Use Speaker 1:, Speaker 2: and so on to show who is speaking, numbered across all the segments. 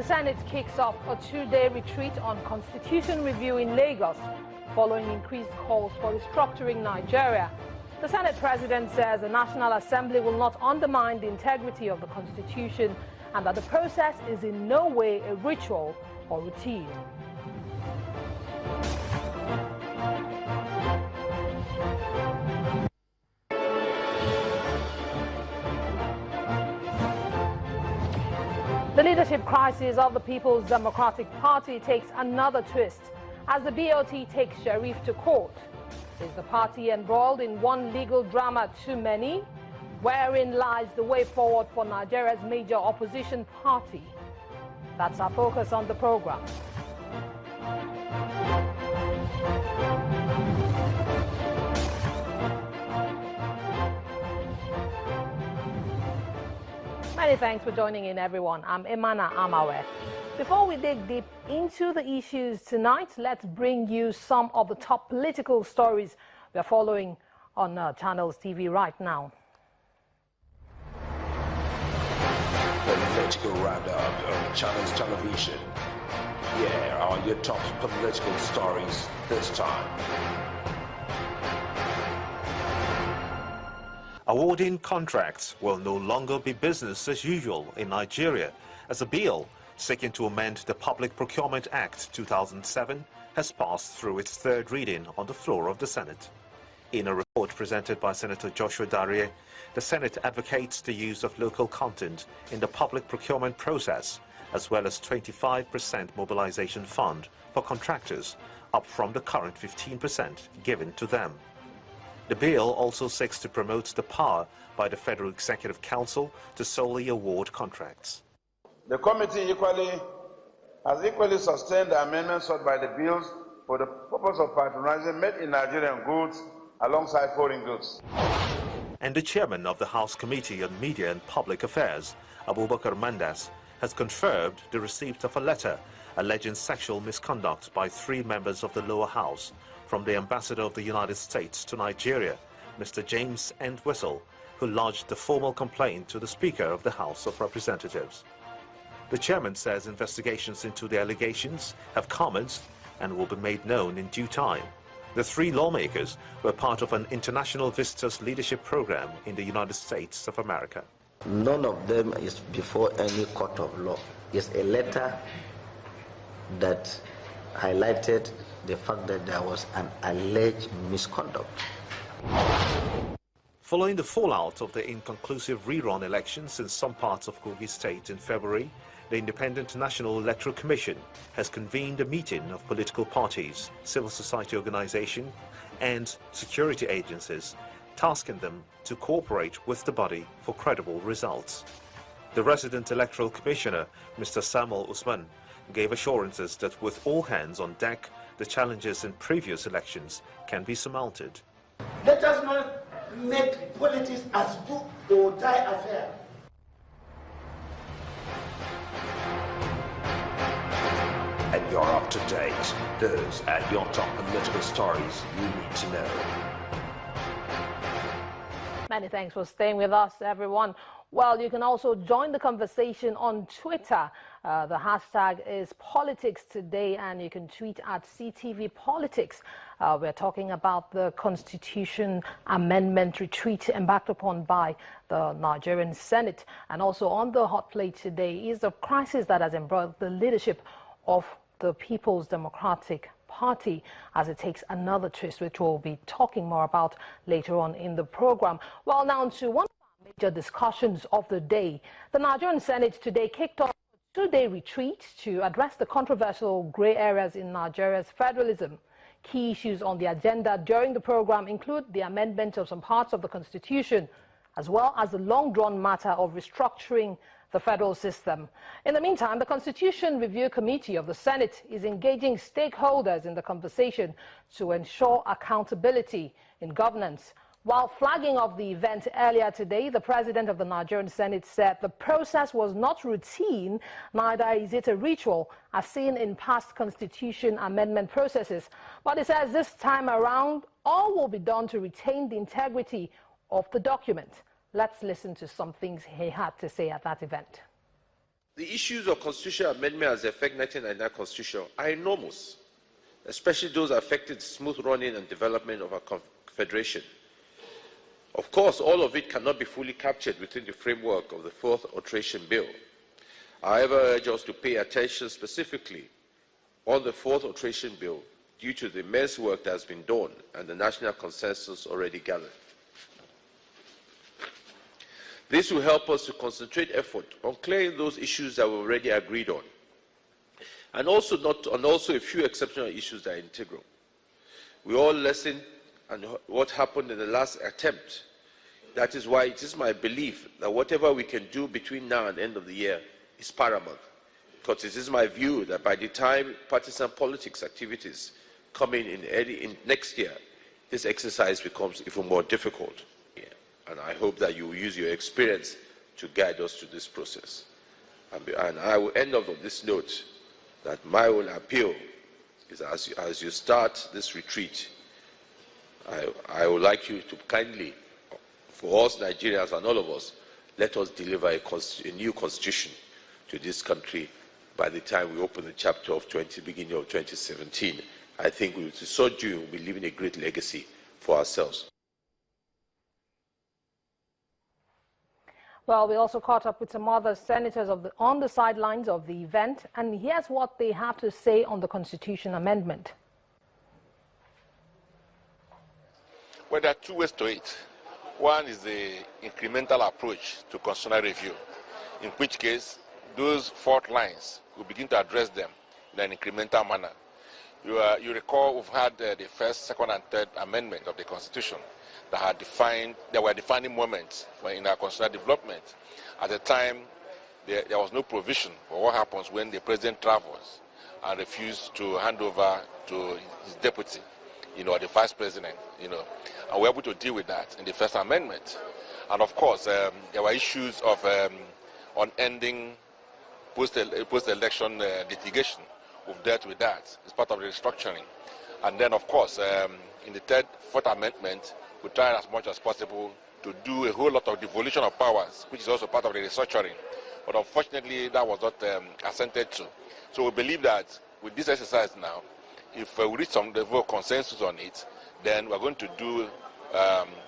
Speaker 1: Senate kicks off a two-day retreat on constitution review in Lagos, following increased calls for restructuring Nigeria. The Senate President says the National Assembly will not undermine the integrity of the Constitution and that the process is in no way a ritual or routine. The leadership crisis of the People's Democratic Party takes another twist as the BOT takes Sheriff to court. Is the party embroiled in one legal drama too many? Wherein lies the way forward for Nigeria's major opposition party? That's our focus on the program. Many thanks for joining in, everyone. I'm Imana Amawe. Before we dig deep into the issues tonight, let's bring you some of the top political stories we're following on Channels TV right now.
Speaker 2: Political round-up on Channels Television. Here are your top political stories this time.
Speaker 3: Awarding contracts will no longer be business as usual in Nigeria, as a bill seeking to amend the Public Procurement Act 2007 has passed through its third reading on the floor of the Senate. In a report presented by Senator Joshua Darie, the Senate advocates the use of local content in the public procurement process, as well as 25% mobilization fund for contractors, up from the current 15% given to them. The bill also seeks to promote the power by the Federal Executive Council to solely award contracts.
Speaker 4: The committee has equally sustained the amendments sought by the bills for the purpose of patronizing made-in-Nigerian goods alongside foreign goods.
Speaker 3: And the chairman of the House Committee on Media and Public Affairs, Abubakar Mandas, has confirmed the receipt of a letter alleging sexual misconduct by 3 members of the lower house from the ambassador of the United States to Nigeria, Mr. James Entwistle, who lodged the formal complaint to the Speaker of the House of Representatives. The chairman says investigations into the allegations have commenced and will be made known in due time. The 3 lawmakers were part of an international visitors leadership program in the United States of America.
Speaker 5: None of them is before any court of law. It's a letter that highlighted the fact that there was an alleged misconduct.
Speaker 3: Following the fallout of the inconclusive rerun elections in some parts of Kogi State in February, the Independent National Electoral Commission has convened a meeting of political parties, civil society organizations, and security agencies, tasking them to cooperate with the body for credible results. The resident electoral commissioner, Mr. Samuel Usman, gave assurances that with all hands on deck, the challenges in previous elections can be surmounted.
Speaker 6: Let us not make politics as do or die affair.
Speaker 2: And you're up to date. Those are your top political stories you need to know.
Speaker 1: Many thanks for staying with us, everyone. Well, you can also join the conversation on Twitter. The hashtag is Politics Today, and you can tweet at CTV Politics. We're talking about the Constitution Amendment retreat embarked upon by the Nigerian Senate. And also on the hot plate today is the crisis that has embroiled the leadership of the People's Democratic Party as it takes another twist, which we'll be talking more about later on in the program. Well, now to one of our major discussions of the day. The Nigerian Senate today kicked off a 2-day retreat to address the controversial grey areas in Nigeria's federalism. Key issues on the agenda during the program include the amendment of some parts of the Constitution, as well as the long-drawn matter of restructuring the federal system. In the meantime, the Constitution Review Committee of the Senate is engaging stakeholders in the conversation to ensure accountability in governance. While flagging off the event earlier today, the president of the Nigerian Senate said the process was not routine, neither is it a ritual, as seen in past constitution amendment processes. But he says this time around, all will be done to retain the integrity of the document. Let's listen to some things he had to say at that event.
Speaker 2: The issues of constitutional amendment as they affect 1999 Constitution are enormous, especially those affecting the smooth running and development of our confederation. Of course, all of it cannot be fully captured within the framework of the Fourth Alteration Bill. However, I urge us to pay attention specifically on the Fourth Alteration Bill due to the immense work that has been done and the national consensus already gathered. This will help us to concentrate effort on clearing those issues that we already agreed on, and also a few exceptional issues that are integral. We all listened and what happened in the last attempt. That is why it is my belief that whatever we can do between now and the end of the year is paramount, because it is my view that by the time partisan politics activities come in next year, this exercise becomes even more difficult. And I hope that you will use your experience to guide us through this process. And I will end up on this note that my own appeal is as you start this retreat, I would like you to kindly, for us Nigerians and all of us, let us deliver a new constitution to this country by the time we open the chapter of beginning of 2017. I think with so doing, we'll be leaving a great legacy for ourselves.
Speaker 1: Well, we also caught up with some other senators on the sidelines of the event, and here's what they have to say on the Constitution amendment.
Speaker 7: Well, there are two ways to it. One is the incremental approach to constitutional review, in which case those fault lines, we begin to address them in an incremental manner. You recall we've had the first, second, and third amendment of the Constitution that were defining moments in our constitutional development. At the time, there was no provision for what happens when the president travels and refuses to hand over to his deputy, the vice president, and we're able to deal with that in the first amendment. And of course, there were issues of on ending post-election litigation. We've dealt with that. It's part of the restructuring. And then, of course, in the third, fourth amendment, we try as much as possible to do a whole lot of devolution of powers, which is also part of the restructuring. But unfortunately, that was not assented to. So we believe that with this exercise now, if we reach some level of consensus on it, then we're going to do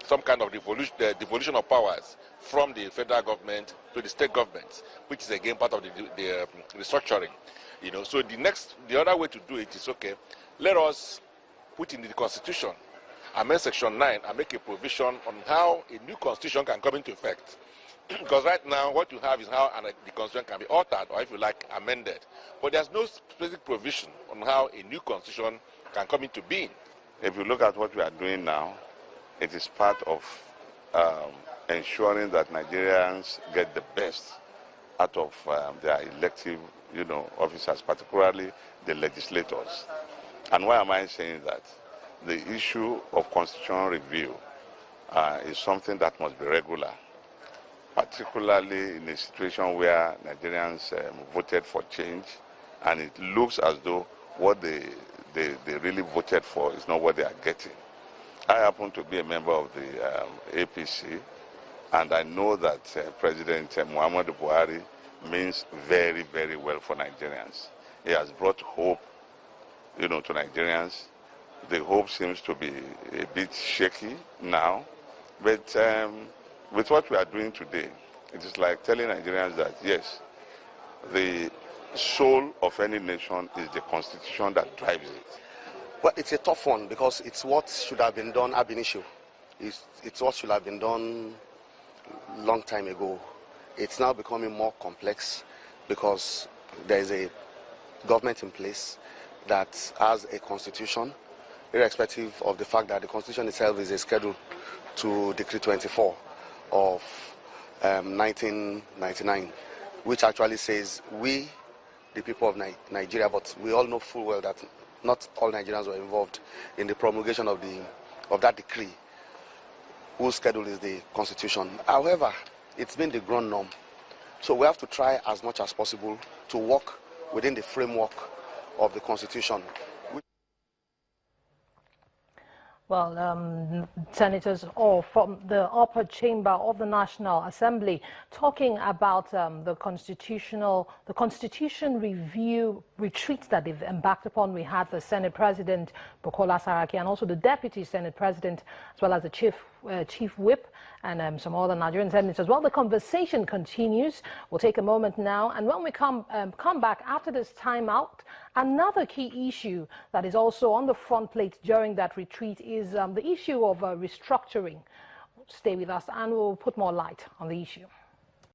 Speaker 7: some kind of devolution of powers from the federal government to the state governments, which is again part of the restructuring. So the other way to do it is, okay, let us put in the Constitution, amend Section 9 and make a provision on how a new Constitution can come into effect. Because right now, what you have is how the Constitution can be altered, or if you like, amended. But there's no specific provision on how a new Constitution can come into being.
Speaker 8: If you look at what we are doing now, it is part of ensuring that Nigerians get the best out of their elective, officers, particularly the legislators. And why am I saying that? The issue of constitutional review is something that must be regular, particularly in a situation where Nigerians voted for change, and it looks as though what they really voted for is not what they are getting. I happen to be a member of the APC, and I know that President Muhammadu Buhari means very, very well for Nigerians. He has brought hope, to Nigerians. The hope seems to be a bit shaky now, but with what we are doing today, it is like telling Nigerians that, yes, the soul of any nation is the Constitution that drives it.
Speaker 9: Well, it's a tough one because it's what should have been done ab initio. It's what should have been done long time ago. It's now becoming more complex because there is a government in place that has a constitution, irrespective of the fact that the constitution itself is a schedule to Decree 24 of 1999, which actually says we, the people of Nigeria, but we all know full well that not all Nigerians were involved in the promulgation of that decree, whose schedule is the constitution. However, it's been the ground norm. So we have to try as much as possible to work within the framework of the constitution.
Speaker 1: Well, senators from the upper chamber of the National Assembly talking about the constitution review retreat that they've embarked upon. We had the Senate President Bukola Saraki and also the Deputy Senate President, as well as the Chief Whip and some other Nigerian senators. Well, the conversation continues. We'll take a moment now, and when we come back after this timeout, another key issue that is also on the front plate during that retreat is the issue of restructuring. Stay with us and we'll put more light on the issue.